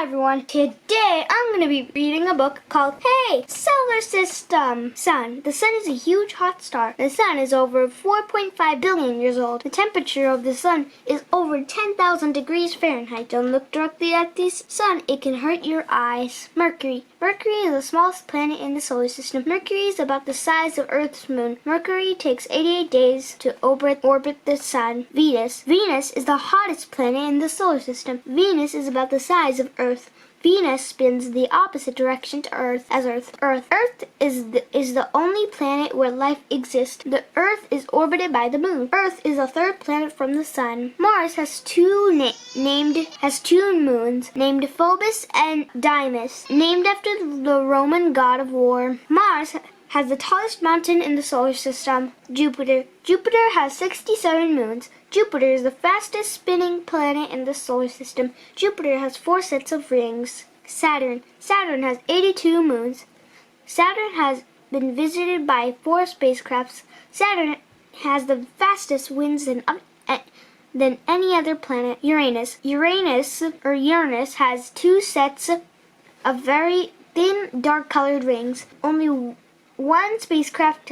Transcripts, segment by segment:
Hi everyone, today I'm going to be reading a book called Hey, Solar System! Sun. The sun is a huge hot star. The sun is over 4.5 billion years old. The temperature of the sun is over 10,000 degrees Fahrenheit. Don't look directly at the sun, it can hurt your eyes. Mercury. Mercury is the smallest planet in the solar system. Mercury is about the size of Earth's moon. Mercury takes 88 days to orbit the sun. Venus. Venus is the hottest planet in the solar system. Venus is about the size of Earth. Venus spins the opposite direction to Earth as Earth. Earth is the only planet where life exists. The Earth is orbited by the moon. Earth is the third planet from the sun. Mars has two moons named Phobos and Deimos, named after the Roman god of war. Mars has the tallest mountain in the solar system, Jupiter. Jupiter has 67 moons. Jupiter is the fastest spinning planet in the solar system. Jupiter has 4 sets of rings. Saturn. Saturn has 82 moons. Saturn has been visited by 4 spacecrafts. Saturn has the fastest winds than any other planet. Uranus. Uranus has 2 sets of very thin, dark-colored rings. Only one spacecraft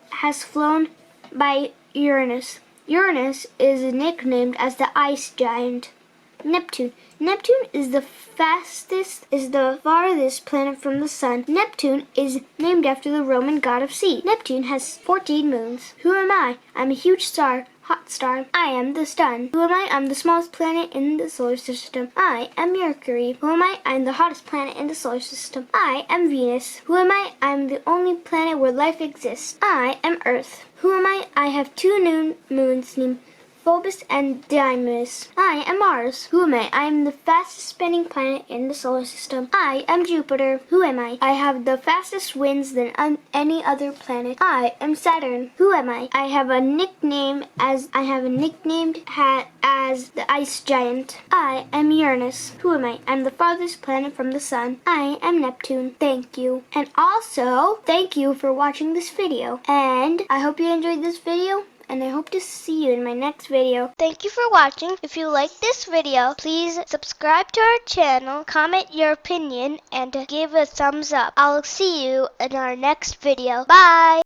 has flown by Uranus. Uranus is nicknamed as the ice giant. Neptune. Neptune is the farthest planet from the sun. Neptune is named after the Roman god of sea. Neptune has 14 moons. Who am I? I'm a huge star. Hot star. I am the sun. Who am I? I'm the smallest planet in the solar system. I am Mercury. Who am I? I'm the hottest planet in the solar system. I am Venus. Who am I? I'm the only planet where life exists. I am Earth. Who am I? I have 2 moons named Phobos and Deimos. I am Mars. Who am I? I am the fastest spinning planet in the solar system. I am Jupiter. Who am I? I have the fastest winds than any other planet. I am Saturn. Who am I? I have a nickname as the ice giant. I am Uranus. Who am I? I'm the farthest planet from the sun. I am Neptune. Thank you. And also, thank you for watching this video. And I hope you enjoyed this video. And I hope to see you in my next video. Thank you for watching. If you like this video, please subscribe to our channel, comment your opinion, and give a thumbs up. I'll see you in our next video. Bye!